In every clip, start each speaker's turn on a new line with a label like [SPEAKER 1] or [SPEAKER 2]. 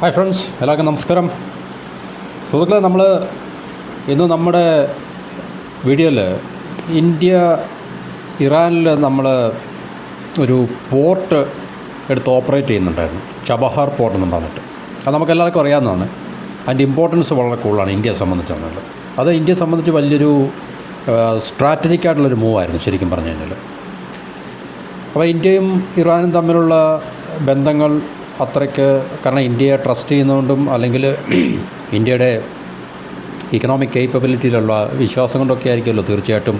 [SPEAKER 1] Hi friends, എല്ലാവർക്കും നമസ്കാരം. സുഹൃത്തുക്കളെ, നമ്മൾ ഇന്ന് നമ്മുടെ വീഡിയോയിൽ ഇന്ത്യ ഇറാനിൽ നമ്മൾ ഒരു പോർട്ട് എടുത്ത് ഓപ്പറേറ്റ് ചെയ്യുന്നുണ്ടായിരുന്നു, ചബഹാർ പോർട്ട് എന്ന് പറഞ്ഞിട്ട്. അത് നമുക്ക് എല്ലാവർക്കും അറിയാവുന്നതാണ്. അതിൻ്റെ ഇമ്പോർട്ടൻസ് വളരെ കൂടുതലാണ് ഇന്ത്യയെ സംബന്ധിച്ചാണല്ലോ. അത് ഇന്ത്യയെ സംബന്ധിച്ച് വലിയൊരു സ്ട്രാറ്റജിക്കായിട്ടുള്ളൊരു മൂവായിരുന്നു ശരിക്കും പറഞ്ഞു കഴിഞ്ഞാൽ. അപ്പോൾ ഇന്ത്യയും ഇറാനും തമ്മിലുള്ള ബന്ധങ്ങൾ അത്രയ്ക്ക്, കാരണം ഇന്ത്യയെ ട്രസ്റ്റ് ചെയ്യുന്നതുകൊണ്ടും അല്ലെങ്കിൽ ഇന്ത്യയുടെ ഇക്കണോമിക് കേപ്പബിലിറ്റിയിലുള്ള വിശ്വാസം കൊണ്ടൊക്കെ ആയിരിക്കുമല്ലോ തീർച്ചയായിട്ടും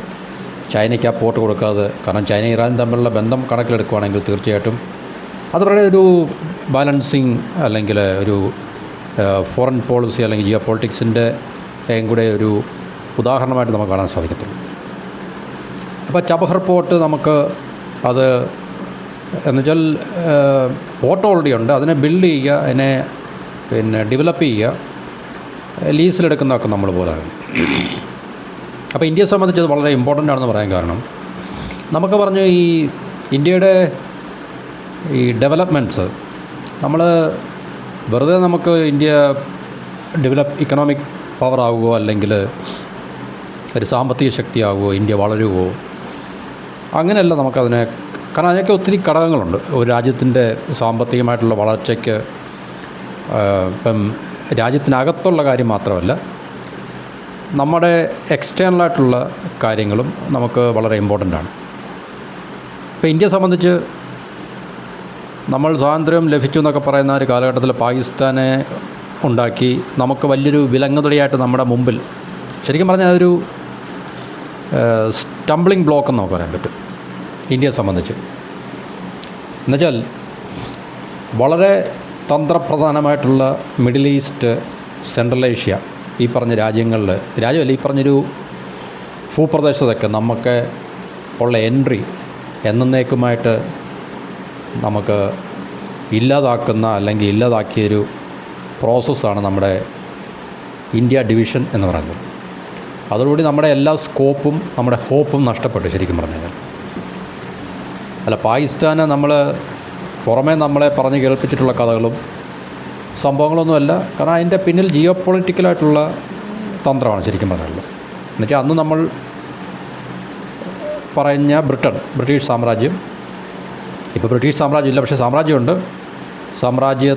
[SPEAKER 1] ചൈനയ്ക്ക് ആ പോർട്ട് കൊടുക്കാതെ. കാരണം ചൈന ഇറാനും തമ്മിലുള്ള ബന്ധം കണക്കിലെടുക്കുകയാണെങ്കിൽ തീർച്ചയായിട്ടും അത് വളരെ ഒരു ബാലൻസിങ് അല്ലെങ്കിൽ ഒരു ഫോറിൻ പോളിസി അല്ലെങ്കിൽ ജിയോ പൊളിറ്റിക്സിൻ്റെ കൂടെ ഒരു ഉദാഹരണമായിട്ട് നമുക്ക് കാണാൻ സാധിക്കത്തുള്ളൂ. അപ്പോൾ ചബഹർ പോർട്ട് നമുക്ക് അത് എന്നുവെച്ചാൽ പോർട്ട് ഓൾറെഡി ഉണ്ട്, അതിനെ ബിൽഡ് ചെയ്യുക, അതിനെ ഡെവലപ്പ് ചെയ്യുക, ലീസിലെടുക്കുന്നതൊക്കെ നമ്മൾ പോലെയാണ്. അപ്പോൾ ഇന്ത്യയെ സംബന്ധിച്ച് അത് വളരെ ഇമ്പോർട്ടൻ്റ് ആണെന്ന് പറയാൻ കാരണം, നമുക്ക് പറഞ്ഞ് ഈ ഇന്ത്യയുടെ ഈ ഡെവലപ്മെൻറ്റ്സ് നമ്മൾ വെറുതെ നമുക്ക് ഇന്ത്യ ഇക്കണോമിക് പവർ ആവുകയോ അല്ലെങ്കിൽ ഒരു സാമ്പത്തിക ശക്തിയാവുകയോ ഇന്ത്യ വളരുകയോ അങ്ങനെയല്ല നമുക്കതിനെ. കാരണം അതിനൊക്കെ ഒത്തിരി ഘടകങ്ങളുണ്ട് ഒരു രാജ്യത്തിൻ്റെ സാമ്പത്തികമായിട്ടുള്ള വളർച്ചയ്ക്ക്. ഇപ്പം രാജ്യത്തിനകത്തുള്ള കാര്യം മാത്രമല്ല, നമ്മുടെ എക്സ്റ്റേണലായിട്ടുള്ള കാര്യങ്ങളും നമുക്ക് വളരെ ഇമ്പോർട്ടൻ്റ് ആണ്. ഇപ്പോൾ ഇന്ത്യയെ സംബന്ധിച്ച് നമ്മൾ സ്വാതന്ത്ര്യം ലഭിച്ചു എന്നൊക്കെ പറയുന്ന ഒരു കാലഘട്ടത്തിൽ പാകിസ്ഥാനെ ഉണ്ടാക്കി നമുക്ക് വലിയൊരു വിലങ്ങുതടിയായിട്ട് നമ്മുടെ മുമ്പിൽ ശരിക്കും പറഞ്ഞാൽ അതൊരു സ്റ്റംബ്ലിംഗ് ബ്ലോക്ക് എന്ന് നമുക്ക് പറയാൻ പറ്റും ഇന്ത്യയെ സംബന്ധിച്ച്. എന്നുവെച്ചാൽ വളരെ തന്ത്രപ്രധാനമായിട്ടുള്ള മിഡിൽ ഈസ്റ്റ്, സെൻട്രൽ ഏഷ്യ, ഈ പറഞ്ഞ രാജ്യമല്ല, ഈ പറഞ്ഞൊരു ഭൂപ്രദേശത്തൊക്കെ നമുക്ക് ഉള്ള എൻട്രി എന്നേക്കുമായിട്ട് നമുക്ക് ഇല്ലാതാക്കുന്ന അല്ലെങ്കിൽ ഇല്ലാതാക്കിയൊരു പ്രോസസ്സാണ് നമ്മുടെ ഇന്ത്യ ഡിവിഷൻ എന്ന് പറയുന്നത്. അതോടുകൂടി നമ്മുടെ എല്ലാ സ്കോപ്പും നമ്മുടെ ഹോപ്പും നഷ്ടപ്പെട്ടു ശരിക്കും പറഞ്ഞു കഴിഞ്ഞാൽ. അല്ല, പാകിസ്ഥാന് നമ്മൾ പുറമേ നമ്മളെ പറഞ്ഞ് കേൾപ്പിച്ചിട്ടുള്ള കഥകളും സംഭവങ്ങളൊന്നുമല്ല. കാരണം അതിൻ്റെ പിന്നിൽ ജിയോ പൊളിറ്റിക്കലായിട്ടുള്ള തന്ത്രമാണ് ശരിക്കും പറഞ്ഞുള്ളത്. എന്നുവെച്ചാൽ അന്ന് നമ്മൾ പറഞ്ഞ ബ്രിട്ടീഷ് സാമ്രാജ്യം, ഇപ്പോൾ ബ്രിട്ടീഷ് സാമ്രാജ്യം ഇല്ല, പക്ഷേ സാമ്രാജ്യമുണ്ട്, സാമ്രാജ്യ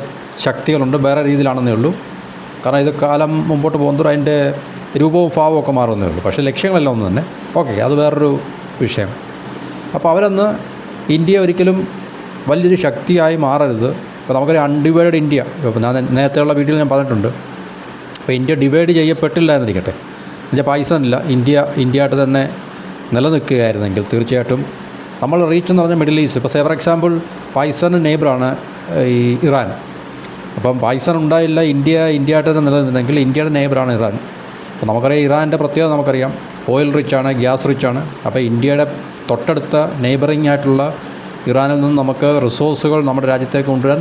[SPEAKER 1] ശക്തികളുണ്ട്, വേറെ രീതിയിലാണെന്നേ ഉള്ളൂ. കാരണം ഇത് കാലം മുമ്പോട്ട് പോകുന്നതോറും അതിൻ്റെ രൂപവും ഭാവവും ഒക്കെ മാറുന്നേ ഉള്ളൂ. പക്ഷേ ലക്ഷ്യങ്ങളെല്ലാം ഒന്ന് തന്നെ. ഓക്കെ, അത് വേറൊരു വിഷയം. അപ്പോൾ അവരന്ന് ഇന്ത്യ ഒരിക്കലും വലിയൊരു ശക്തിയായി മാറരുത്. ഇപ്പോൾ നമുക്കൊരു അൺഡിവൈഡഡ് ഇന്ത്യ, ഇപ്പോൾ ഞാൻ നേരത്തെയുള്ള വീഡിയോയിൽ ഞാൻ പറഞ്ഞിട്ടുണ്ട്. അപ്പോൾ ഇന്ത്യ ഡിവൈഡ് ചെയ്യപ്പെട്ടില്ല എന്നിരിക്കട്ടെ, എന്നുവെച്ചാൽ പാകിസ്ഥാനില്ല, ഇന്ത്യയായിട്ട് തന്നെ നിലനിൽക്കുകയായിരുന്നെങ്കിൽ തീർച്ചയായിട്ടും നമ്മൾ റീച്ച് എന്ന് പറഞ്ഞാൽ മിഡിൽ ഈസ്റ്റ്. ഇപ്പോൾ ഫോർ എക്സാമ്പിൾ പാകിസ്ഥാൻ്റെ നെയ്ബറാണ് ഈ ഇറാൻ. അപ്പം പാകിസ്ഥാൻ ഉണ്ടായില്ല, ഇന്ത്യയായിട്ട് തന്നെ നിലനിന്നെങ്കിൽ ഇന്ത്യയുടെ നെയ്ബറാണ് ഇറാൻ. അപ്പോൾ നമുക്കറിയാം ഇറാൻ്റെ പ്രത്യേകത നമുക്കറിയാം, ഓയിൽ റിച്ചാണ്, ഗ്യാസ് റിച്ചാണ്. അപ്പോൾ ഇന്ത്യയുടെ തൊട്ടടുത്ത നെയ്ബറിങ് ആയിട്ടുള്ള ഇറാനിൽ നിന്ന് നമുക്ക് റിസോഴ്സുകൾ നമ്മുടെ രാജ്യത്തേക്ക് കൊണ്ടുവരാൻ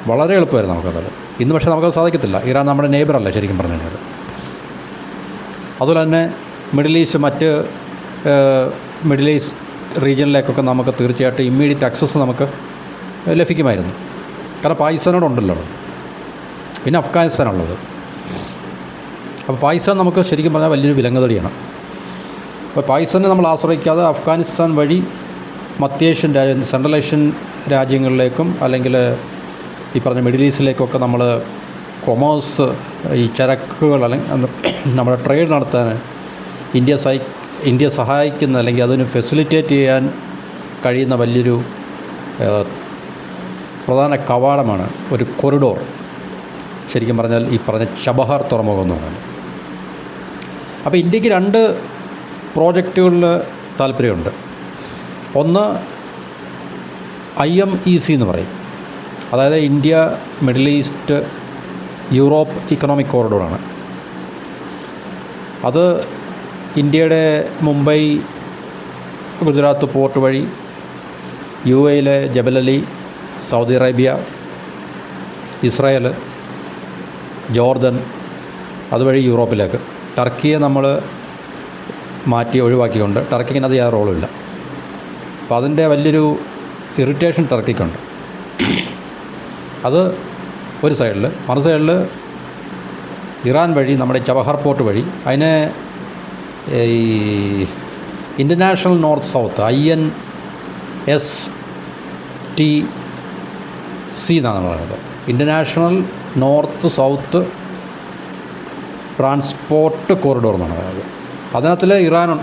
[SPEAKER 1] വളരെ എളുപ്പമായിരുന്നു നമുക്കത്. ഇന്ന് പക്ഷേ നമുക്കത് സാധിക്കത്തില്ല. ഇറാൻ നമ്മുടെ നെയ്ബറല്ല ശരിക്കും പറഞ്ഞു കഴിഞ്ഞാൽ. അതുപോലെ തന്നെ മറ്റ് മിഡിൽ ഈസ്റ്റ് റീജിയനിലേക്കൊക്കെ നമുക്ക് തീർച്ചയായിട്ടും ഇമ്മീഡിയറ്റ് ആക്സസ് നമുക്ക് ലഭിക്കുമായിരുന്നു. കാരണം പാകിസ്ഥാനോടുണ്ടല്ലോ, പിന്നെ അഫ്ഗാനിസ്ഥാനുള്ളത്. അപ്പോൾ പാകിസ്ഥാൻ നമുക്ക് ശരിക്കും പറഞ്ഞാൽ വലിയൊരു വിലങ്ങുതടിയാണ്. അപ്പോൾ പാകിസ്ഥാനെ നമ്മൾ ആശ്രയിക്കാതെ അഫ്ഗാനിസ്ഥാൻ വഴി മധ്യേഷ്യൻ സെൻട്രൽ ഏഷ്യൻ രാജ്യങ്ങളിലേക്കും അല്ലെങ്കിൽ ഈ പറഞ്ഞ മിഡിൽ ഈസ്റ്റിലേക്കൊക്കെ നമ്മൾ കൊമേഴ്സ്, ഈ ചരക്കുകൾ അല്ലെങ്കിൽ നമ്മുടെ ട്രേഡ് നടത്താൻ ഇന്ത്യ സഹായിക്കുന്ന അല്ലെങ്കിൽ അതിന് ഫെസിലിറ്റേറ്റ് ചെയ്യാൻ കഴിയുന്ന വലിയൊരു പ്രധാന കവാടമാണ്, ഒരു കൊറിഡോർ ശരിക്കും പറഞ്ഞാൽ ഈ പറഞ്ഞ ചബഹാർ തുറമുഖം എന്ന് പറയുന്നത്. അപ്പോൾ ഇന്ത്യക്ക് 2 പ്രോജക്റ്റുകളിൽ താല്പര്യമുണ്ട്. ഒന്ന് IMEC എന്ന് പറയും, അതായത് India middle east Europe economic കോറിഡോറാണ്. അത് ഇന്ത്യയുടെ മുംബൈ, ഗുജറാത്ത് പോർട്ട് വഴി UAE Jebel Ali, Saudi Arabia, Israel, Jordan, അതുവഴി യൂറോപ്പിലേക്ക്. ടർക്കിയെ നമ്മൾ മാറ്റി ഒഴിവാക്കിക്കൊണ്ട്, ടർക്കിക്ക് അത് യാതൊരു റോളുമില്ല. അപ്പോൾ അതിൻ്റെ വലിയൊരു ഇറിറ്റേഷൻ ടർക്കിക്കുണ്ട്. അത് ഒരു സൈഡിൽ, മറു സൈഡിൽ ഇറാൻ വഴി നമ്മുടെ ചബഹർ പോർട്ട് വഴി അതിനെ ഈ ഇൻ്റർനാഷണൽ നോർത്ത് സൗത്ത് INSTC എന്നാണ് പറയുന്നത്, international north south transport corridor എന്നാണ് പറയുന്നത്. അതിനകത്തിൽ ഇറാനും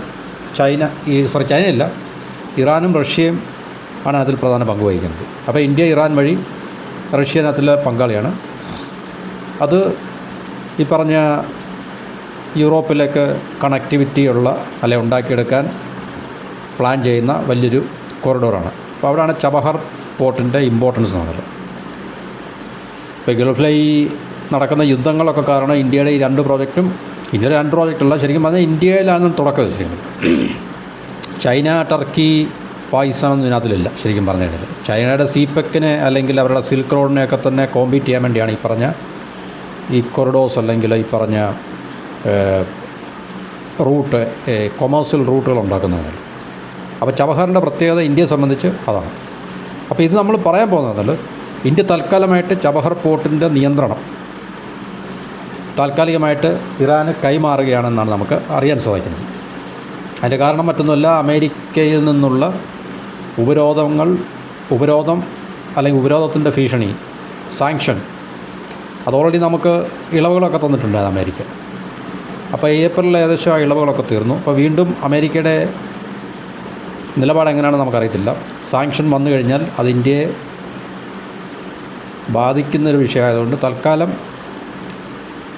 [SPEAKER 1] ചൈനയില്ല, ഇറാനും റഷ്യയും ആണ് അതിൽ പ്രധാന പങ്ക് വഹിക്കുന്നത്. അപ്പോൾ ഇന്ത്യ ഇറാൻ വഴി റഷ്യനകത്തിൽ പങ്കാളിയാണ്. അത് ഈ പറഞ്ഞ യൂറോപ്പിലേക്ക് കണക്ടിവിറ്റി ഉള്ള ഉണ്ടാക്കിയെടുക്കാൻ പ്ലാൻ ചെയ്യുന്ന വലിയൊരു കോറിഡോറാണ്. അപ്പോൾ അവിടെയാണ് ചബഹർ പോർട്ടിൻ്റെ ഇമ്പോർട്ടൻസ് എന്ന് പറയുന്നത്. ഇപ്പോൾ ഗൾഫിലെ ഈ നടക്കുന്ന യുദ്ധങ്ങളൊക്കെ കാരണം ഇന്ത്യയുടെ ഈ രണ്ട് പ്രോജക്റ്റുള്ള ശരിക്കും പറഞ്ഞാൽ ഇന്ത്യയിലാണ് തുടക്കം. ശരിക്കും ചൈന, ടർക്കി, പാകിസ്ഥാനൊന്നും ഇതിനകത്തിലില്ല ശരിക്കും പറഞ്ഞു കഴിഞ്ഞാൽ. ചൈനയുടെ സീപെക്കിനെ അല്ലെങ്കിൽ അവരുടെ സിൽക്ക് റോഡിനെയൊക്കെ തന്നെ കോമ്പീറ്റ് ചെയ്യാൻ വേണ്ടിയാണ് ഈ പറഞ്ഞ ഈ കൊറിഡോർസ് അല്ലെങ്കിൽ ഈ പറഞ്ഞ കൊമേഴ്സ്യൽ റൂട്ടുകൾ ഉണ്ടാക്കുന്നതിന്. അപ്പോൾ ചബഹറിൻ്റെ പ്രത്യേകത ഇന്ത്യയെ സംബന്ധിച്ച് അതാണ്. അപ്പോൾ ഇത് നമ്മൾ പറയാൻ പോകുന്നത് ഇന്ത്യ തൽക്കാലമായിട്ട് ചബഹർ പോർട്ടിൻ്റെ നിയന്ത്രണം താൽക്കാലികമായിട്ട് ഇറാന് കൈമാറുകയാണെന്നാണ് നമുക്ക് അറിയാൻ സാധിക്കുന്നത്. അതിൻ്റെ കാരണം മറ്റൊന്നുമല്ല, അമേരിക്കയിൽ നിന്നുള്ള ഉപരോധം അല്ലെങ്കിൽ ഉപരോധത്തിൻ്റെ ഭീഷണി, സാങ്ഷൻ, അത് ഓൾറെഡി നമുക്ക് ഇളവുകളൊക്കെ തന്നിട്ടുണ്ടായിരുന്നു അമേരിക്ക. അപ്പോൾ ഏപ്രിലിൽ ഏകദേശം ആ ഇളവുകളൊക്കെ തീർന്നു. അപ്പോൾ വീണ്ടും അമേരിക്കയുടെ നിലപാട് എങ്ങനെയാണെന്ന് നമുക്കറിയത്തില്ല. സാങ്ഷൻ വന്നു കഴിഞ്ഞാൽ അത് ഇന്ത്യയെ ബാധിക്കുന്നൊരു വിഷയമായതുകൊണ്ട് തൽക്കാലം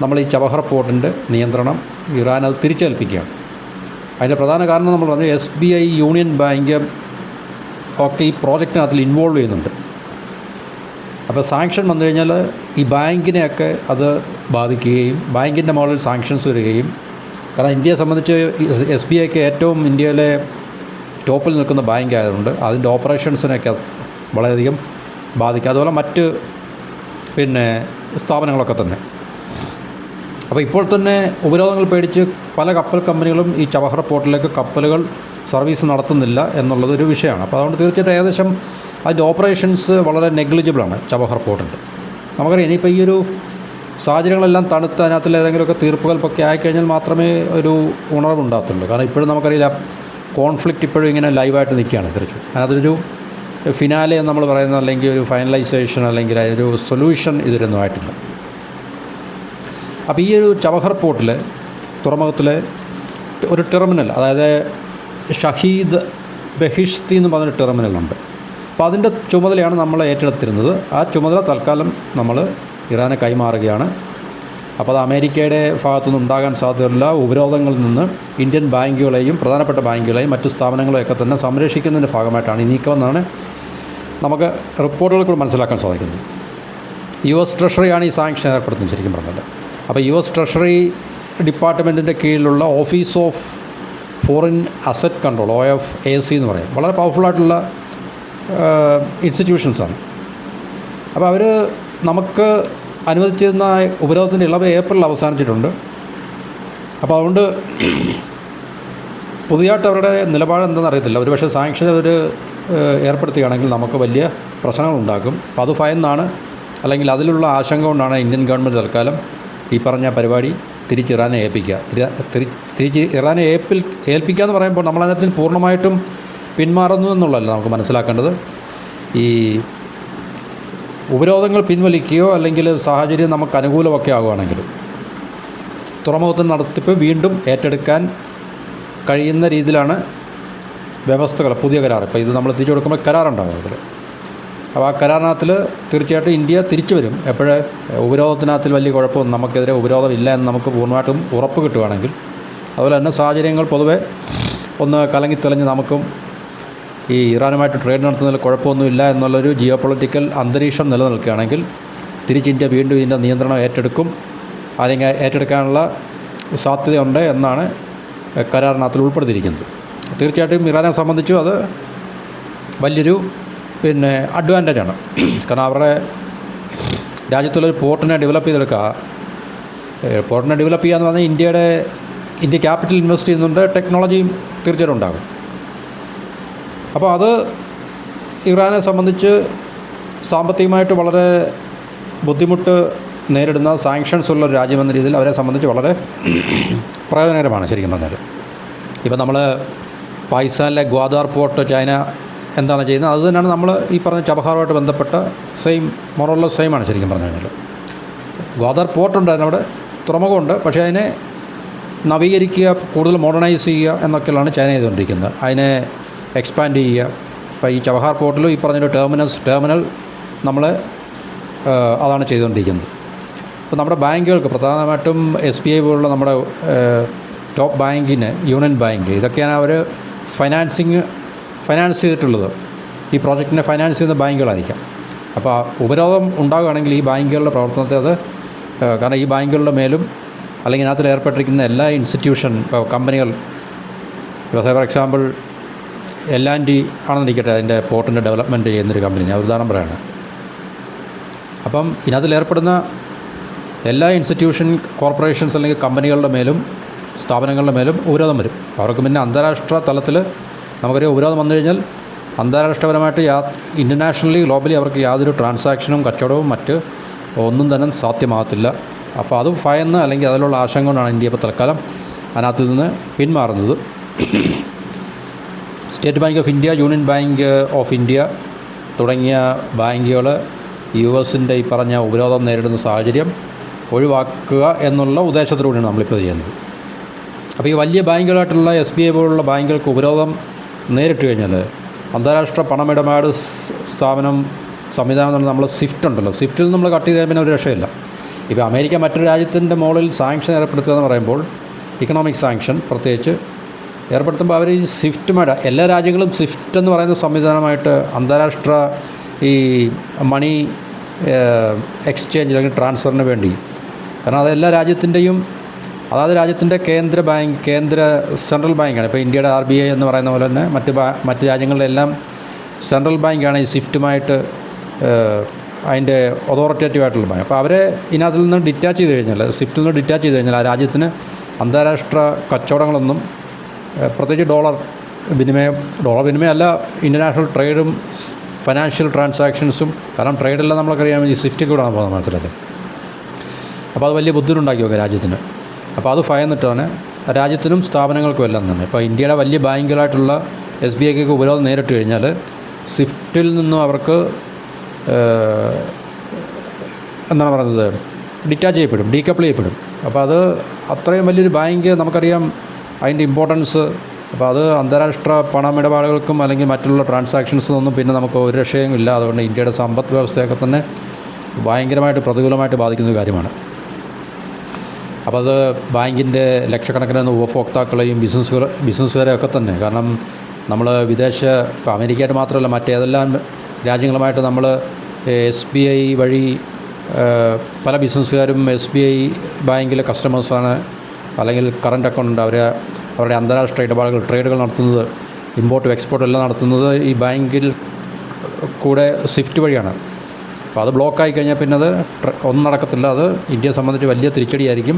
[SPEAKER 1] നമ്മൾ ഈ ചബഹർ പോർട്ടിൻ്റെ നിയന്ത്രണം ഇറാൻ അത് തിരിച്ചേൽപ്പിക്കുകയാണ്. അതിൻ്റെ പ്രധാന കാരണം നമ്മൾ പറഞ്ഞു, SBI, യൂണിയൻ ബാങ്ക് ഒക്കെ ഈ പ്രോജക്റ്റിനകത്തിൽ ഇൻവോൾവ് ചെയ്യുന്നുണ്ട്. അപ്പോൾ സാങ്ഷൻ വന്നു കഴിഞ്ഞാൽ ഈ ബാങ്കിനെയൊക്കെ അത് ബാധിക്കുകയും ബാങ്കിൻ്റെ മുകളിൽ സാങ്ഷൻസ് വരികയും, കാരണം ഇന്ത്യയെ സംബന്ധിച്ച് SBIക്ക് ഏറ്റവും ഇന്ത്യയിലെ ടോപ്പിൽ നിൽക്കുന്ന ബാങ്ക് ആയതുകൊണ്ട് അതിൻ്റെ ഓപ്പറേഷൻസിനെയൊക്കെ വളരെയധികം ബാധിക്കും. അതുപോലെ മറ്റ് സ്ഥാപനങ്ങളൊക്കെ തന്നെ. അപ്പോൾ ഇപ്പോൾ തന്നെ ഉപരോധങ്ങൾ പേടിച്ച് പല കപ്പൽ കമ്പനികളും ഈ ചബഹർ പോർട്ടിലേക്ക് കപ്പലുകൾ സർവീസ് നടത്തുന്നില്ല എന്നുള്ളതൊരു വിഷയമാണ്. അപ്പോൾ അതുകൊണ്ട് തീർച്ചയായിട്ടും ഏകദേശം അതിൻ്റെ ഓപ്പറേഷൻസ് വളരെ നെഗ്ലിജിബിളാണ് ചബഹർ പോർട്ടിൻ്റെ. നമുക്കറിയാം ഇനിയിപ്പോൾ ഈ ഒരു സാഹചര്യങ്ങളെല്ലാം തണുത്ത് അതിനകത്തിൽ ഏതെങ്കിലുമൊക്കെ തീർപ്പുകൽപ്പൊക്കെ ആയിക്കഴിഞ്ഞാൽ മാത്രമേ ഒരു ഉണർവുണ്ടാകത്തുള്ളൂ. കാരണം ഇപ്പോഴും നമുക്കറിയില്ല, കോൺഫ്ലിക്റ്റ് ഇപ്പോഴും ഇങ്ങനെ ലൈവായിട്ട് നിൽക്കുകയാണ്. തിരിച്ചു അതിനകത്തൊരു ഫിനാലെ എന്ന് നമ്മൾ പറയുന്നത്, അല്ലെങ്കിൽ ഒരു ഫൈനലൈസേഷൻ അല്ലെങ്കിൽ അതിനൊരു സൊല്യൂഷൻ ഇതുവരെയൊന്നും ആയിട്ടില്ല. അപ്പോൾ ഈ ഒരു ചബഹർ പോർട്ടിലെ തുറമുഖത്തിലെ ഒരു ടെർമിനൽ, അതായത് ഷഹീദ് ബഹിഷ്തി എന്ന് പറഞ്ഞൊരു ടെർമിനലുണ്ട്. അപ്പോൾ അതിൻ്റെ ചുമതലയാണ് നമ്മൾ ഏറ്റെടുത്തിരുന്നത്. ആ ചുമതല തൽക്കാലം നമ്മൾ ഇറാനെ കൈമാറുകയാണ്. അപ്പോൾ അത് അമേരിക്കയുടെ ഭാഗത്തുനിന്ന് ഉണ്ടാകാൻ സാധ്യതയുള്ള ഉപരോധങ്ങളിൽ നിന്ന് ഇന്ത്യൻ ബാങ്കുകളെയും പ്രധാനപ്പെട്ട ബാങ്കുകളെയും മറ്റു സ്ഥാപനങ്ങളെയൊക്കെ തന്നെ സംരക്ഷിക്കുന്നതിൻ്റെ ഭാഗമായിട്ടാണ് ഈ നീക്കമെന്നാണ് നമുക്ക് റിപ്പോർട്ടുകൾ കൂടെ മനസ്സിലാക്കാൻ സാധിക്കുന്നത്. US ട്രഷറിയാണ് ഈ സാങ്ഷൻ ഏർപ്പെടുത്തുന്നത് ശരിക്കും പറഞ്ഞത്. അപ്പോൾ US ട്രഷറി ഡിപ്പാർട്ട്മെൻറ്റിൻ്റെ കീഴിലുള്ള office of foreign asset control, OFAC എന്ന് പറയും, വളരെ പവർഫുള്ളായിട്ടുള്ള ഇൻസ്റ്റിറ്റ്യൂഷൻസാണ്. അപ്പോൾ അവർ നമുക്ക് അനുവദിച്ചിരുന്ന ഉപരോധത്തിൻ്റെ ഇളവ് ഏപ്രിലിൽ അവസാനിച്ചിട്ടുണ്ട്. അപ്പോൾ അതുകൊണ്ട് പുതിയതായിട്ട് അവരുടെ നിലപാട് എന്താണെന്ന് അറിയത്തില്ല. ഒരു പക്ഷേ സാങ്ഷൻ അവർ ഏർപ്പെടുത്തുകയാണെങ്കിൽ നമുക്ക് വലിയ പ്രശ്നങ്ങളുണ്ടാക്കും. അപ്പോൾ അത് ഭയന്നാണ്, അല്ലെങ്കിൽ അതിലുള്ള ആശങ്ക കൊണ്ടാണ് ഇന്ത്യൻ ഗവൺമെൻറ് തൽക്കാലം ഈ പറഞ്ഞ പരിപാടി തിരിച്ച് ഇറാനെ ഏൽപ്പിക്കുക. തിരിച്ച് ഇറാനെ ഏൽപ്പിക്കുക എന്ന് പറയുമ്പോൾ നമ്മളതിനകത്ത് പൂർണ്ണമായിട്ടും പിന്മാറുന്നു എന്നുള്ളതല്ല നമുക്ക് മനസ്സിലാക്കേണ്ടത്. ഈ ഉപരോധങ്ങൾ പിൻവലിക്കുകയോ അല്ലെങ്കിൽ സാഹചര്യം നമുക്ക് അനുകൂലമൊക്കെ ആകുകയാണെങ്കിൽ തുറമുഖത്തിൻ്റെ നടത്തിപ്പ് വീണ്ടും ഏറ്റെടുക്കാൻ കഴിയുന്ന രീതിയിലാണ് വ്യവസ്ഥകൾ, പുതിയ കരാർ. ഇപ്പോൾ ഇത് നമ്മൾ തിരിച്ചു കൊടുക്കുമ്പോൾ കരാറുണ്ടാകും അതിൽ. അപ്പോൾ ആ കരാറിനകത്തിൽ തീർച്ചയായിട്ടും ഇന്ത്യ തിരിച്ചു വരും. എപ്പോഴേ ഉപരോധത്തിനകത്തിൽ വലിയ കുഴപ്പമൊന്നും നമുക്കെതിരെ ഉപരോധമില്ല എന്ന് നമുക്ക് പൂർണ്ണമായിട്ടും ഉറപ്പ് കിട്ടുകയാണെങ്കിൽ, അതുപോലെ തന്നെ സാഹചര്യങ്ങൾ പൊതുവെ ഒന്ന് കലങ്ങിത്തെളിഞ്ഞ് നമുക്കും ഈ ഇറാനുമായിട്ട് ട്രേഡ് നടത്തുന്നതിൽ കുഴപ്പമൊന്നുമില്ല എന്നുള്ളൊരു ജിയോ പൊളിറ്റിക്കൽ അന്തരീക്ഷം നിലനിൽക്കുകയാണെങ്കിൽ തിരിച്ച് ഇന്ത്യ വീണ്ടും ഇതിൻ്റെ നിയന്ത്രണം ഏറ്റെടുക്കും, അല്ലെങ്കിൽ ഏറ്റെടുക്കാനുള്ള സാധ്യതയുണ്ട് എന്നാണ് കരാറിനകത്തിൽ ഉൾപ്പെടുത്തിയിരിക്കുന്നത്. തീർച്ചയായിട്ടും ഇറാനെ സംബന്ധിച്ചും അത് വലിയൊരു അഡ്വാൻറ്റേജാണ്. കാരണം അവരുടെ രാജ്യത്തുള്ളൊരു പോർട്ടിനെ ഡെവലപ്പ് ചെയ്തെടുക്കുക. പോർട്ടിനെ ഡെവലപ്പ് ചെയ്യുക എന്ന് പറഞ്ഞാൽ ഇന്ത്യ ക്യാപിറ്റൽ ഇൻവെസ്റ്റ് ചെയ്യുന്നുണ്ട്, ടെക്നോളജിയും തീർച്ചയായിട്ടും ഉണ്ടാകും. അപ്പോൾ അത് ഇറാനെ സംബന്ധിച്ച് സാമ്പത്തികമായിട്ട് വളരെ ബുദ്ധിമുട്ട് നേരിടുന്ന സാങ്ഷൻസ് ഉള്ള ഒരു രാജ്യമെന്ന രീതിയിൽ അവരെ സംബന്ധിച്ച് വളരെ പ്രയോജനകരമാണ് ശരിക്കും പറഞ്ഞാൽ. ഇപ്പം നമ്മൾ പാകിസ്ഥാനിലെ ഗ്വാദാർ പോർട്ട് ചൈന എന്താണ് ചെയ്യുന്നത് അത് തന്നെയാണ് നമ്മൾ ഈ പറഞ്ഞ ചബഹാറുമായിട്ട് ബന്ധപ്പെട്ട മൊറോള്ള സെയിമാണ് ശരിക്കും പറഞ്ഞു കഴിഞ്ഞാൽ. ഗ്വാദാർ പോർട്ടുണ്ട്, അതിനവിടെ തുറമുഖമുണ്ട്, പക്ഷേ അതിനെ നവീകരിക്കുക, കൂടുതൽ മോഡേണൈസ് ചെയ്യുക എന്നൊക്കെയാണ് ചൈന ചെയ്തുകൊണ്ടിരിക്കുന്നത്. അതിനെ എക്സ്പാൻഡ് ചെയ്യുക. ഇപ്പോൾ ഈ ചബഹാർ പോർട്ടിൽ ഈ പറഞ്ഞൊരു ടെർമിനൽ നമ്മൾ അതാണ് ചെയ്തുകൊണ്ടിരിക്കുന്നത്. ഇപ്പോൾ നമ്മുടെ ബാങ്കുകൾക്ക് പ്രധാനമായിട്ടും SBI പോലുള്ള നമ്മുടെ ടോപ്പ് ബാങ്കിന്, യൂണിയൻ ബാങ്ക്, ഇതൊക്കെയാണ് അവർ ഫൈനാൻസ് ചെയ്തിട്ടുള്ളത്. ഈ പ്രോജക്റ്റിനെ ഫൈനാൻസ് ചെയ്യുന്ന ബാങ്കുകളായിരിക്കാം. അപ്പോൾ ഉപരോധം ഉണ്ടാകുകയാണെങ്കിൽ ഈ ബാങ്കുകളുടെ പ്രവർത്തനത്തെ അത് കാരണം ഈ ബാങ്കുകളുടെ മേലും അല്ലെങ്കിൽ ഇതിനകത്തിൽ ഏർപ്പെട്ടിരിക്കുന്ന എല്ലാ ഇൻസ്റ്റിറ്റ്യൂഷൻ കമ്പനികൾ, ഇപ്പോൾ ഫോർ എക്സാമ്പിൾ L&T ആണെന്നിരിക്കട്ടെ, അതിൻ്റെ പോർട്ടിൻ്റെ ഡെവലപ്മെൻറ്റ് ചെയ്യുന്നൊരു കമ്പനി, ഞാൻ ഉദാഹരണം പറയുകയാണ്. അപ്പം ഇതിനകത്തിൽ ഏർപ്പെടുന്ന എല്ലാ ഇൻസ്റ്റിറ്റ്യൂഷൻ, കോർപ്പറേഷൻസ് അല്ലെങ്കിൽ കമ്പനികളുടെ മേലും സ്ഥാപനങ്ങളുടെ മേലും ഉപരോധം വരും. അവർക്ക് പിന്നെ അന്താരാഷ്ട്ര തലത്തിൽ നമുക്കൊരു ഉപരോധം വന്നു കഴിഞ്ഞാൽ അന്താരാഷ്ട്രപരമായിട്ട് ഇൻ്റർനാഷണലി ഗ്ലോബലി അവർക്ക് യാതൊരു ട്രാൻസാക്ഷനും കച്ചവടവും മറ്റ് ഒന്നും തന്നെ സാധ്യമാകത്തില്ല. അപ്പോൾ അത് ഭയന്ന് അല്ലെങ്കിൽ അതിലുള്ള ആശങ്ക കൊണ്ടാണ് ഇന്ത്യ ഇപ്പോൾ തൽക്കാലം അതിനകത്തിൽ നിന്ന് പിന്മാറുന്നത്. State Bank of India, Union Bank of India തുടങ്ങിയ ബാങ്കുകൾ US-ൻ്റെ ഈ പറഞ്ഞ ഉപരോധം നേരിടുന്ന സാഹചര്യം ഒഴിവാക്കുക എന്നുള്ള ഉദ്ദേശത്തോടുകൂടിയാണ് നമ്മളിപ്പോൾ ചെയ്യുന്നത്. അപ്പോൾ ഈ വലിയ ബാങ്കുകളായിട്ടുള്ള SBI പോലുള്ള ബാങ്കുകൾക്ക് ഉപരോധം നേരിട്ട് കഴിഞ്ഞാൽ അന്താരാഷ്ട്ര പണമിടപാട് സംവിധാനം നമ്മൾ സ്വിഫ്റ്റ് ഉണ്ടല്ലോ, സ്വിഫ്റ്റിൽ നമ്മൾ കട്ട് ചെയ്താൽ പിന്നെ ഒരു രക്ഷയില്ല. ഇപ്പോൾ അമേരിക്ക മറ്റൊരു രാജ്യത്തിൻ്റെ മുകളിൽ സാങ്ഷൻ ഏർപ്പെടുത്തുക എന്ന് പറയുമ്പോൾ, ഇക്കണോമിക് സാങ്ഷൻ പ്രത്യേകിച്ച് ഏർപ്പെടുത്തുമ്പോൾ അവർ ഈ സ്വിഫ്റ്റുമായിട്ട്, എല്ലാ രാജ്യങ്ങളും സ്വിഫ്റ്റ് എന്ന് പറയുന്ന സംവിധാനമായിട്ട് അന്താരാഷ്ട്ര ഈ മണി എക്സ്ചേഞ്ച് അല്ലെങ്കിൽ ട്രാൻസ്ഫറിന് വേണ്ടി, കാരണം അതെല്ലാ രാജ്യത്തിൻ്റെയും അതായത് രാജ്യത്തിൻ്റെ കേന്ദ്ര സെൻട്രൽ ബാങ്കാണ്. ഇപ്പോൾ ഇന്ത്യയുടെ RBI എന്ന് പറയുന്ന പോലെ തന്നെ മറ്റ് രാജ്യങ്ങളിലെല്ലാം സെൻട്രൽ ബാങ്കാണ് ഈ സ്വിഫ്റ്റുമായിട്ട് അതിൻ്റെ അതോറിറ്റേറ്റീവ് ആയിട്ടുള്ള ബാങ്ക്. അപ്പോൾ അവരെ ഇതിനകത്തിൽ നിന്ന് ഡിറ്റാച്ച് ചെയ്ത് കഴിഞ്ഞാൽ, സ്വിഫ്റ്റിൽ നിന്ന് ഡിറ്റാച്ച് ചെയ്ത് കഴിഞ്ഞാൽ ആ രാജ്യത്തിന് അന്താരാഷ്ട്ര കച്ചവടങ്ങളൊന്നും, പ്രത്യേകിച്ച് ഡോളർ വിനിമയം അല്ല, ഇൻ്റർനാഷണൽ ട്രേഡും ഫൈനാൻഷ്യൽ ട്രാൻസാക്ഷൻസും, കാരണം ട്രേഡെല്ലാം നമ്മളൊക്കറിയാം ഈ സ്വിഫ്റ്റിൽ കൂടെയാണ് പോകുന്നത്, മനസ്സിലല്ലേ. അപ്പോൾ അത് വലിയ ബുദ്ധിമുട്ടുണ്ടാക്കി നോക്കുക രാജ്യത്തിന്. അപ്പോൾ അത് ഭയന്നിട്ടാണ് രാജ്യത്തിനും സ്ഥാപനങ്ങൾക്കും എല്ലാം തന്നെ. ഇപ്പോൾ ഇന്ത്യയുടെ വലിയ ബാങ്കുകളായിട്ടുള്ള SBIക്ക് ഉപരോധം നേരിട്ട് കഴിഞ്ഞാൽ സ്വിഫ്റ്റിൽ നിന്നും അവർക്ക് എന്താണ് പറയുന്നത്, ഡിറ്റാച്ച് ചെയ്യപ്പെടും, ഡീകപ്പിൾ ചെയ്യപ്പെടും. അപ്പോൾ അത് അത്രയും വലിയൊരു ബാങ്ക് നമുക്കറിയാം അതിൻ്റെ ഇമ്പോർട്ടൻസ്. അപ്പോൾ അത് അന്താരാഷ്ട്ര പണമിടപാടുകൾക്കും അല്ലെങ്കിൽ മറ്റുള്ള ട്രാൻസാക്ഷൻസിനൊന്നും പിന്നെ നമുക്ക് ഒരു രക്ഷയും ഇല്ല. അതുകൊണ്ട് ഇന്ത്യയുടെ സമ്പദ് വ്യവസ്ഥയൊക്കെ തന്നെ ഭയങ്കരമായിട്ട് പ്രതികൂലമായിട്ട് ബാധിക്കുന്ന കാര്യമാണ്. അപ്പോൾ അത് ബാങ്കിൻ്റെ ലക്ഷക്കണക്കിന് ഉപഭോക്താക്കളെയും ബിസിനസ്സുകാരെയൊക്കെ തന്നെ, കാരണം നമ്മൾ ഇപ്പോൾ അമേരിക്കയായിട്ട് മാത്രമല്ല മറ്റേതെല്ലാം രാജ്യങ്ങളുമായിട്ട് നമ്മൾ SBI വഴി പല ബിസിനസ്സുകാരും SBI ബാങ്കിലെ കസ്റ്റമേഴ്സാണ്, അല്ലെങ്കിൽ കറണ്ട് അക്കൗണ്ട് ഉണ്ട്, അവരുടെ അന്താരാഷ്ട്ര ഇടപാടുകൾ, ട്രേഡുകൾ നടത്തുന്നത്, ഇമ്പോർട്ടും എക്സ്പോർട്ടും എല്ലാം നടത്തുന്നത് ഈ ബാങ്കിൽ കൂടെ സ്വിഫ്റ്റ് വഴിയാണ്. അപ്പോൾ അത് ബ്ലോക്കായി കഴിഞ്ഞാൽ പിന്നെ അത് ഒന്നും നടക്കത്തില്ല. അത് ഇന്ത്യയെ സംബന്ധിച്ച് വലിയ തിരിച്ചടിയായിരിക്കും.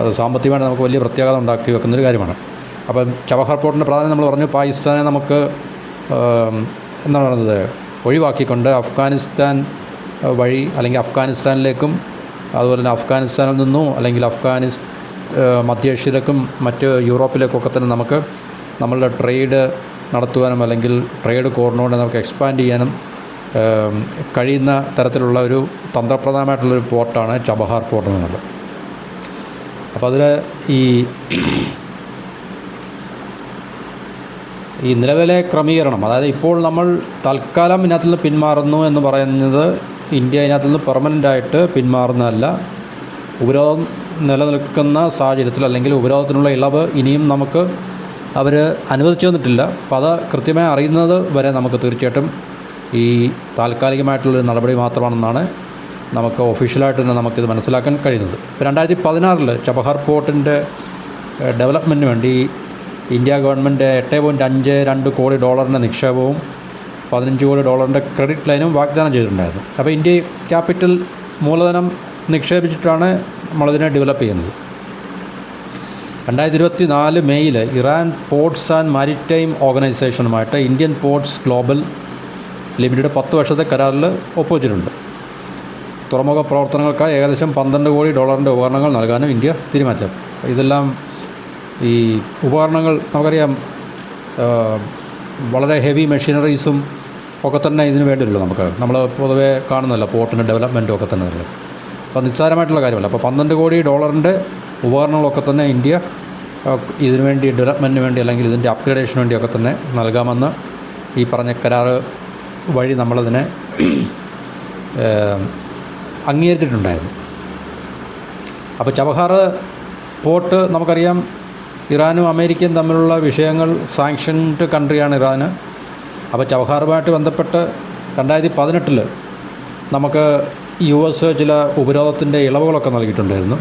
[SPEAKER 1] അത് സാമ്പത്തികമായിട്ട് നമുക്ക് വലിയ പ്രത്യാഘാതം ഉണ്ടാക്കി വെക്കുന്നൊരു കാര്യമാണ്. അപ്പം ചബഹാർ പോർട്ടിൻ്റെ പ്രാധാന്യം നമ്മൾ പറഞ്ഞു. പാകിസ്ഥാനെ നമുക്ക് എന്താണ് പറയുന്നത്, ഒഴിവാക്കിക്കൊണ്ട് അഫ്ഗാനിസ്ഥാൻ വഴി അല്ലെങ്കിൽ അഫ്ഗാനിസ്ഥാനിലേക്കും അതുപോലെ തന്നെ അഫ്ഗാനിസ്ഥാനിൽ നിന്നും അല്ലെങ്കിൽ മധ്യേഷ്യയിലേക്കും മറ്റ് യൂറോപ്പിലേക്കൊക്കെ തന്നെ നമുക്ക് നമ്മളുടെ ട്രേഡ് നടത്തുവാനും അല്ലെങ്കിൽ ട്രേഡ് കോറിനോട് നമുക്ക് എക്സ്പാൻഡ് ചെയ്യാനും കഴിയുന്ന തരത്തിലുള്ള ഒരു തന്ത്രപ്രധാനമായിട്ടുള്ളൊരു പോർട്ടാണ് ചബഹാർ പോർട്ട് എന്നുള്ളത്. അപ്പോൾ അതിൽ ഈ നിലവിലെ ക്രമീകരണം, അതായത് ഇപ്പോൾ നമ്മൾ തൽക്കാലം ഇതിനകത്ത് നിന്ന് പിന്മാറുന്നു എന്ന് പറയുന്നത് ഇന്ത്യ ഇതിനകത്ത് നിന്ന് പെർമനൻ്റായിട്ട് പിന്മാറുന്നതല്ല. ഉപരോധം നിലനിൽക്കുന്ന സാഹചര്യത്തിൽ അല്ലെങ്കിൽ ഉപരോധത്തിനുള്ള ഇളവ് ഇനിയും നമുക്ക് അവർ അനുവദിച്ചു തന്നിട്ടില്ല. അപ്പോൾ അത് കൃത്യമായി അറിയുന്നത് വരെ നമുക്ക് തീർച്ചയായിട്ടും ഈ താൽക്കാലികമായിട്ടുള്ളൊരു നടപടി മാത്രമാണെന്നാണ് നമുക്ക് ഒഫീഷ്യലായിട്ട് തന്നെ നമുക്കിത് മനസ്സിലാക്കാൻ കഴിയുന്നത്. ഇപ്പോൾ 2016 ചബഹാർ പോർട്ടിൻ്റെ ഡെവലപ്മെൻറ്റിന് വേണ്ടി ഇന്ത്യ ഗവൺമെൻറ് $8.52 കോടി നിക്ഷേപവും $15 കോടി ക്രെഡിറ്റ് ലൈനും വാഗ്ദാനം ചെയ്തിട്ടുണ്ടായിരുന്നു. അപ്പോൾ ഇന്ത്യ ക്യാപിറ്റൽ മൂലധനം നിക്ഷേപിച്ചിട്ടാണ് നമ്മളതിനെ ഡെവലപ്പ് ചെയ്യുന്നത്. 2024 മെയ്യിൽ ഇറാൻ പോർട്സ് ആൻഡ് മാരിടൈം ഓർഗനൈസേഷനുമായിട്ട് ഇന്ത്യൻ പോർട്സ് ഗ്ലോബൽ ലിമിറ്റഡ് 10 വർഷത്തെ കരാറിൽ ഒപ്പുവെച്ചിട്ടുണ്ട്. തുറമുഖ പ്രവർത്തനങ്ങൾക്കായി ഏകദേശം $12 കോടി ഉപകരണങ്ങൾ നൽകാനും ഇന്ത്യ തീരുമാനിച്ചു. ഇതെല്ലാം ഈ ഉപകരണങ്ങൾ നമുക്കറിയാം, വളരെ ഹെവി മെഷീനറീസും ഒക്കെ തന്നെ ഇതിന് വേണ്ടിയുള്ളൂ. നമ്മൾ പൊതുവേ കാണുന്നതല്ല, പോർട്ടിൻ്റെ ഡെവലപ്മെൻറ്റും ഒക്കെ തന്നെ ഉള്ളൂ. അപ്പോൾ നിസ്സാരമായിട്ടുള്ള കാര്യമല്ല. അപ്പോൾ $12 കോടി ഉപകരണങ്ങളൊക്കെ തന്നെ ഇന്ത്യ ഇതിനു വേണ്ടി, ഡെവലപ്മെൻറ്റിന് വേണ്ടി അല്ലെങ്കിൽ ഇതിൻ്റെ അപ്ഗ്രഡേഷന് വേണ്ടിയൊക്കെ തന്നെ നൽകാമെന്ന് ഈ പറഞ്ഞ കരാറ് വഴി നമ്മളതിനെ അംഗീകരിച്ചിട്ടുണ്ടായിരുന്നു. അപ്പോൾ ചബഹാർ പോർട്ട് നമുക്കറിയാം, ഇറാനും അമേരിക്കയും തമ്മിലുള്ള വിഷയങ്ങൾ, സാങ്ഷൻഡ് കൺട്രിയാണ് ഇറാൻ. അപ്പോൾ ചബഹാറുമായിട്ട് ബന്ധപ്പെട്ട് 2018 നമുക്ക് US ചില ഉപരോധത്തിൻ്റെ ഇളവുകളൊക്കെ നൽകിയിട്ടുണ്ടായിരുന്നു.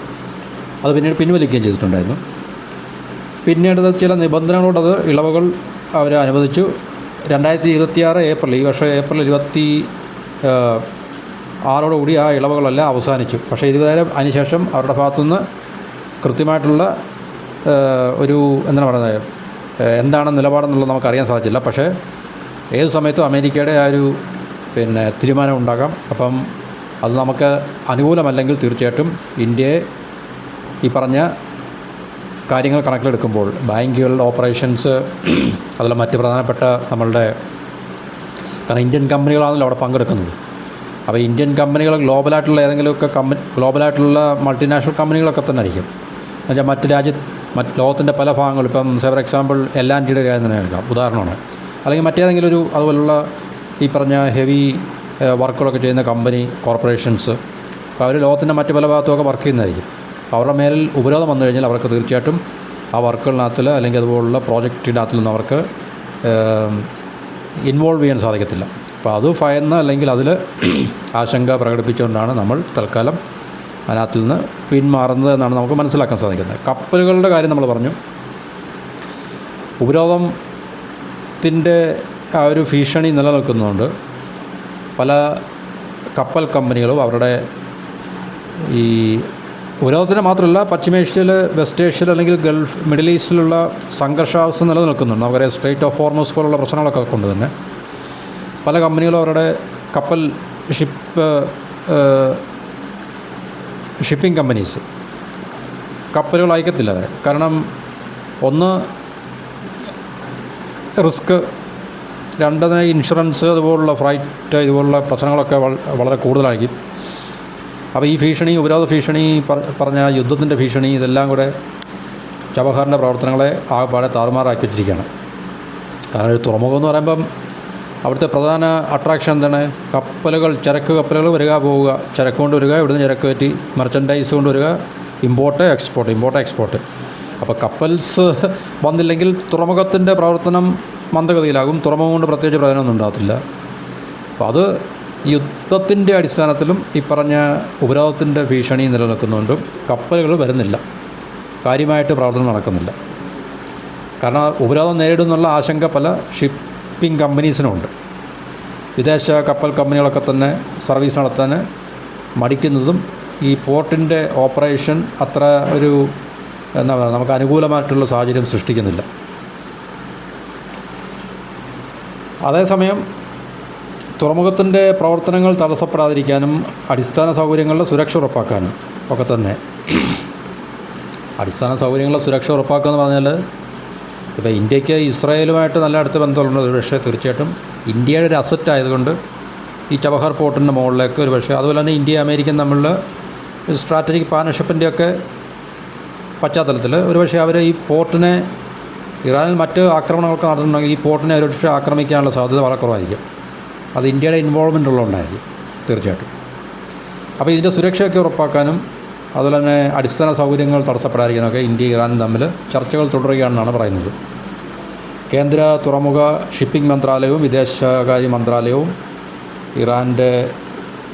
[SPEAKER 1] അത് പിന്നീട് പിൻവലിക്കുകയും ചെയ്തിട്ടുണ്ടായിരുന്നു. പിന്നീട് ചില നിബന്ധനകളോടത് ഇളവുകൾ അവർ അനുവദിച്ചു. 2026 ഏപ്രിൽ, ഈ വർഷം ഏപ്രിൽ 26 ആ ഇളവുകളെല്ലാം അവസാനിച്ചു. പക്ഷേ ഇതുവരെ അതിനുശേഷം അവരുടെ ഭാഗത്തുനിന്ന് കൃത്യമായിട്ടുള്ള ഒരു എന്താണ് നിലപാടെന്നുള്ളത് നമുക്കറിയാൻ സാധിച്ചില്ല. പക്ഷേ ഏത് സമയത്തും അമേരിക്കയുടെ ആ ഒരു തീരുമാനം ഉണ്ടാകാം. അപ്പം അത് നമുക്ക് അനുകൂലമല്ലെങ്കിൽ തീർച്ചയായിട്ടും ഇന്ത്യയെ ഈ പറഞ്ഞ കാര്യങ്ങൾ കണക്കിലെടുക്കുമ്പോൾ ബാങ്കുകളുടെ ഓപ്പറേഷൻസ്, അതിൽ മറ്റ് പ്രധാനപ്പെട്ട നമ്മളുടെ, കാരണം ഇന്ത്യൻ കമ്പനികളാണല്ലോ അവിടെ പങ്കെടുക്കുന്നത്. അപ്പോൾ ഇന്ത്യൻ കമ്പനികൾ ഗ്ലോബലായിട്ടുള്ള ഏതെങ്കിലുമൊക്കെ ഗ്ലോബലായിട്ടുള്ള മൾട്ടിനാഷണൽ കമ്പനികളൊക്കെ തന്നെ ആയിരിക്കും. എന്നുവെച്ചാൽ മറ്റ് ലോകത്തിൻ്റെ പല ഭാഗങ്ങളും, ഇപ്പം ഫോർ എക്സാമ്പിൾ L&Tയുടെ കാര്യം തന്നെ എടുക്കാം, ഉദാഹരണമാണ്. അല്ലെങ്കിൽ മറ്റേതെങ്കിലും അതുപോലുള്ള ഈ പറഞ്ഞ ഹെവി വർക്കുകളൊക്കെ ചെയ്യുന്ന കമ്പനി, കോർപ്പറേഷൻസ്, അപ്പോൾ അവർ ലോകത്തിൻ്റെ മറ്റ് പല ഭാഗത്തുമൊക്കെ വർക്ക് ചെയ്യുന്നതായിരിക്കും. അപ്പോൾ അവരുടെ മേലിൽ ഉപരോധം വന്നു കഴിഞ്ഞാൽ അവർക്ക് തീർച്ചയായിട്ടും ആ വർക്കുകളിനകത്തിൽ അല്ലെങ്കിൽ അതുപോലുള്ള പ്രോജക്റ്റിനകത്തിൽ നിന്ന് അവർക്ക് ഇൻവോൾവ് ചെയ്യാൻ സാധിക്കത്തില്ല. അപ്പോൾ അത് ഭയന്ന് അല്ലെങ്കിൽ അതിൽ ആശങ്ക പ്രകടിപ്പിച്ചുകൊണ്ടാണ് നമ്മൾ തൽക്കാലം അതിനകത്തിൽ നിന്ന് പിന്മാറുന്നത് എന്നാണ് നമുക്ക് മനസ്സിലാക്കാൻ സാധിക്കുന്നത്. കപ്പലുകളുടെ കാര്യം നമ്മൾ പറഞ്ഞു. ഉപരോധത്തിൻ്റെ ആ ഒരു ഭീഷണി നിലനിൽക്കുന്നതുകൊണ്ട് പല കപ്പൽ കമ്പനികളും അവരുടെ ഈ ഉപരോധത്തിന് മാത്രമല്ല, പശ്ചിമേഷ്യയിൽ, വെസ്റ്റ് ഏഷ്യയിൽ അല്ലെങ്കിൽ ഗൾഫ്, മിഡിൽ ഈസ്റ്റിലുള്ള സംഘർഷാവസ്ഥ നിലനിൽക്കുന്നുണ്ട്. നമുക്കറിയാം, സ്ട്രെയിറ്റ് ഓഫ് ഹോർമസ് പോലുള്ള പ്രശ്നങ്ങളൊക്കെ കൊണ്ട് തന്നെ പല കമ്പനികളും അവരുടെ കപ്പൽ ഷിപ്പിംഗ് കമ്പനീസ് കപ്പലുകൾ അയക്കത്തില്ല അവരെ. കാരണം ഒന്ന് റിസ്ക്, രണ്ടെന്ന് ഇൻഷുറൻസ്, അതുപോലുള്ള ഫ്ലൈറ്റ്, ഇതുപോലുള്ള പ്രശ്നങ്ങളൊക്കെ വളരെ കൂടുതലായിരിക്കും. അപ്പോൾ ഈ ഭീഷണി, ഉപരോധ ഭീഷണി, പറഞ്ഞ യുദ്ധത്തിൻ്റെ ഭീഷണി, ഇതെല്ലാം കൂടെ ചബഹാറിൻ്റെ പ്രവർത്തനങ്ങളെ ആകെപ്പാടെ താറുമാറാക്കി വെച്ചിരിക്കുകയാണ്. കാരണം ഒരു തുറമുഖം എന്ന് പറയുമ്പം അവിടുത്തെ പ്രധാന അട്രാക്ഷൻ എന്താണ്? കപ്പലുകൾ, ചരക്ക് കപ്പലുകൾ വരിക, പോവുക, ചരക്ക് കൊണ്ട് വരിക, ഇവിടുന്ന് ചരക്ക് കയറ്റി മെർച്ചൻഡൈസ് കൊണ്ട് വരിക, ഇമ്പോർട്ട് എക്സ്പോർട്ട്. അപ്പോൾ കപ്പൽസ് വന്നില്ലെങ്കിൽ തുറമുഖത്തിൻ്റെ പ്രവർത്തനം മന്ദഗതിയിലാകും. തുറമുഖം കൊണ്ട് പ്രത്യേകിച്ച് പ്രയോജനമൊന്നും ഉണ്ടാകത്തില്ല. അപ്പോൾ അത് യുദ്ധത്തിൻ്റെ അടിസ്ഥാനത്തിലും ഈ പറഞ്ഞ ഉപരോധത്തിൻ്റെ ഭീഷണി നിലനിൽക്കുന്നുണ്ടും കപ്പലുകൾ വരുന്നില്ല, കാര്യമായിട്ട് പ്രവർത്തനം നടക്കുന്നില്ല. കാരണം ഉപരോധം നേരിടുന്നുള്ള ആശങ്ക പല ഷിപ്പിംഗ് കമ്പനീസിനുണ്ട്. വിദേശ കപ്പൽ കമ്പനികളൊക്കെ തന്നെ സർവീസ് നടത്താൻ മടിക്കുന്നതും ഈ പോർട്ടിൻ്റെ ഓപ്പറേഷൻ അത്ര ഒരു നമുക്ക് അനുകൂലമായിട്ടുള്ള സാഹചര്യം സൃഷ്ടിക്കുന്നില്ല. അതേസമയം തുറമുഖത്തിൻ്റെ പ്രവർത്തനങ്ങൾ തടസ്സപ്പെടാതിരിക്കാനും അടിസ്ഥാന സൗകര്യങ്ങളുടെ സുരക്ഷ ഉറപ്പാക്കാനും ഒക്കെ തന്നെ, അടിസ്ഥാന സൗകര്യങ്ങളുടെ സുരക്ഷ ഉറപ്പാക്കുക എന്ന് പറഞ്ഞാൽ, ഇപ്പോൾ ഇന്ത്യക്ക് ഇസ്രായേലുമായിട്ട് നല്ല അടുത്ത ബന്ധമുള്ളത് ഒരു പക്ഷേ തീർച്ചയായിട്ടും ഇന്ത്യയുടെ ഒരു അസറ്റ് ആയതുകൊണ്ട് ഈ ചബഹാർ പോർട്ടിൻ്റെ മുകളിലേക്ക് ഒരു പക്ഷേ, അതുപോലെ തന്നെ ഇന്ത്യ അമേരിക്കൻ തമ്മിലുള്ള സ്ട്രാറ്റജിക് പാർട്ണർഷിപ്പിൻ്റെയൊക്കെ പശ്ചാത്തലത്തിൽ ഒരു പക്ഷേ അവർ ഈ പോർട്ടിനെ, ഇറാനിൽ മറ്റ് ആക്രമണങ്ങളൊക്കെ നടന്നിട്ടുണ്ടെങ്കിൽ ഈ പോർട്ടിനെ ഒരു പക്ഷേ ആക്രമിക്കാനുള്ള സാധ്യത വളരെ കുറവായിരിക്കും. അത് ഇന്ത്യയുടെ ഇൻവോൾവ്മെൻ്റ് ഉള്ളതുകൊണ്ടായിരിക്കും തീർച്ചയായിട്ടും. അപ്പോൾ ഇതിൻ്റെ സുരക്ഷയൊക്കെ ഉറപ്പാക്കാനും അതുപോലെ തന്നെ അടിസ്ഥാന സൗകര്യങ്ങൾ തടസ്സപ്പെടാതിരിക്കാനൊക്കെ ഇന്ത്യ ഇറാനും തമ്മിൽ ചർച്ചകൾ തുടരുകയാണെന്നാണ് പറയുന്നത്. കേന്ദ്ര തുറമുഖ ഷിപ്പിംഗ് മന്ത്രാലയവും വിദേശകാര്യ മന്ത്രാലയവും ഇറാൻ്റെ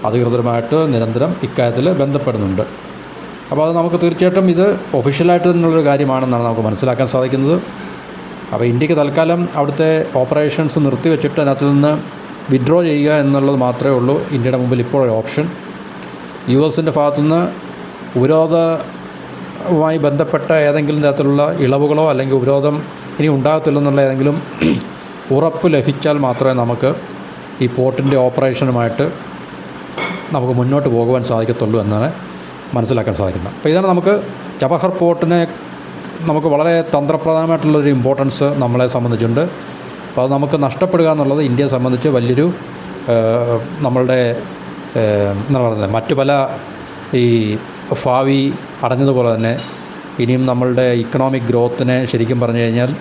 [SPEAKER 1] അധികൃതരുമായിട്ട് നിരന്തരം ഇക്കാര്യത്തിൽ ബന്ധപ്പെടുന്നുണ്ട്. അപ്പോൾ അത് നമുക്ക് തീർച്ചയായിട്ടും ഇത് ഒഫീഷ്യലായിട്ട് തന്നെയുള്ളൊരു കാര്യമാണെന്നാണ് നമുക്ക് മനസ്സിലാക്കാൻ സാധിക്കുന്നത്. അപ്പോൾ ഇന്ത്യക്ക് തൽക്കാലം അവിടുത്തെ ഓപ്പറേഷൻസ് നിർത്തിവെച്ചിട്ട് അതിനകത്ത് നിന്ന് വിഡ്രോ ചെയ്യുക എന്നുള്ളത് മാത്രമേ ഉള്ളൂ ഇന്ത്യയുടെ മുമ്പിൽ ഇപ്പോഴൊരു ഓപ്ഷൻ. US-ൻ്റെ ഭാഗത്തുനിന്ന് ഉപരോധവുമായി ബന്ധപ്പെട്ട ഏതെങ്കിലും തരത്തിലുള്ള ഇളവുകളോ അല്ലെങ്കിൽ ഉപരോധം ഇനി ഉണ്ടാകത്തില്ലെന്നുള്ള ഏതെങ്കിലും ഉറപ്പ് ലഭിച്ചാൽ മാത്രമേ നമുക്ക് ഈ പോർട്ടിൻ്റെ ഓപ്പറേഷനുമായിട്ട് നമുക്ക് മുന്നോട്ട് പോകുവാൻ സാധിക്കത്തുള്ളൂ എന്നാണ് മനസ്സിലാക്കാൻ സാധിക്കുന്നത്. അപ്പോൾ ഇതാണ് നമുക്ക് ചബഹർ പോർട്ടിനെ നമുക്ക് വളരെ തന്ത്രപ്രധാനമായിട്ടുള്ളൊരു ഇമ്പോർട്ടൻസ് നമ്മളെ സംബന്ധിച്ചുണ്ട്. അപ്പോൾ അത് നമുക്ക് നഷ്ടപ്പെടുക എന്നുള്ളത് ഇന്ത്യയെ സംബന്ധിച്ച് വലിയൊരു നമ്മളുടെ എന്താ പറയുന്നത്, മറ്റു പല ഈ ഭാവി അടഞ്ഞതുപോലെ തന്നെ ഇനിയും നമ്മളുടെ ഇക്കണോമിക് ഗ്രോത്തിനെ ശരിക്കും പറഞ്ഞു കഴിഞ്ഞാൽ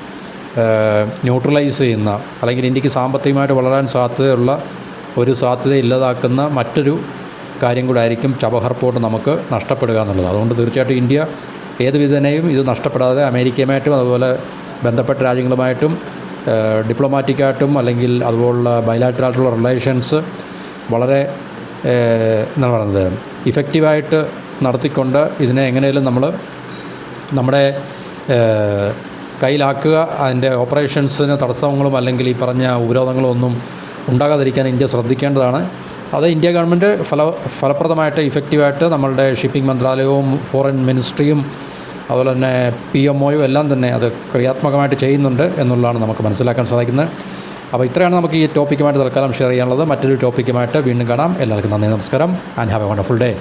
[SPEAKER 1] ന്യൂട്രലൈസ് ചെയ്യുന്ന, അല്ലെങ്കിൽ ഇന്ത്യക്ക് സാമ്പത്തികമായിട്ട് വളരാൻ സാധ്യതയുള്ള ഒരു സാധ്യത ഇല്ലാതാക്കുന്ന മറ്റൊരു കാര്യം കൂടെ ആയിരിക്കും ചബഹർ പോർട്ട് നമുക്ക് നഷ്ടപ്പെടുക എന്നുള്ളത്. അതുകൊണ്ട് തീർച്ചയായിട്ടും ഇന്ത്യ ഏത് വിധേനയും ഇത് നഷ്ടപ്പെടാതെ അമേരിക്കയുമായിട്ടും അതുപോലെ ബന്ധപ്പെട്ട രാജ്യങ്ങളുമായിട്ടും ഡിപ്ലോമാറ്റിക്കായിട്ടും അല്ലെങ്കിൽ അതുപോലുള്ള ബയലാറ്ററായിട്ടുള്ള റിലേഷൻസ് വളരെ എന്താണ് പറയുന്നത് ഇഫക്റ്റീവായിട്ട് നടത്തിക്കൊണ്ട് ഇതിനെ എങ്ങനെയും നമ്മൾ നമ്മുടെ കയ്യിലാക്കുക. അതിൻ്റെ ഓപ്പറേഷൻസിന് തടസ്സങ്ങളും അല്ലെങ്കിൽ ഈ പറഞ്ഞ ഉപരോധങ്ങളും ഒന്നും ഉണ്ടാകാതിരിക്കാൻ ഇന്ത്യ ശ്രദ്ധിക്കേണ്ടതാണ്. അത് ഇന്ത്യ ഗവൺമെൻറ് ഫലപ്രദമായിട്ട് ഇഫക്റ്റീവായിട്ട് നമ്മളുടെ ഷിപ്പിംഗ് മന്ത്രാലയവും ഫോറിൻ മിനിസ്ട്രിയും അതുപോലെ തന്നെ PMOയും എല്ലാം തന്നെ അത് ക്രിയാത്മകമായിട്ട് ചെയ്യുന്നുണ്ട് എന്നുള്ളതാണ് നമുക്ക് മനസ്സിലാക്കാൻ സാധിക്കുന്നത്. അപ്പോൾ ഇത്രയാണ് നമുക്ക് ഈ ടോപ്പിക്കുമായിട്ട് തൽക്കാലം ഷെയർ ചെയ്യാനുള്ളത്. മറ്റൊരു ടോപ്പിക്കുമായിട്ട് വീണ്ടും കാണാം. എല്ലാവർക്കും നന്ദി, നമസ്കാരം, and have A wonderful day.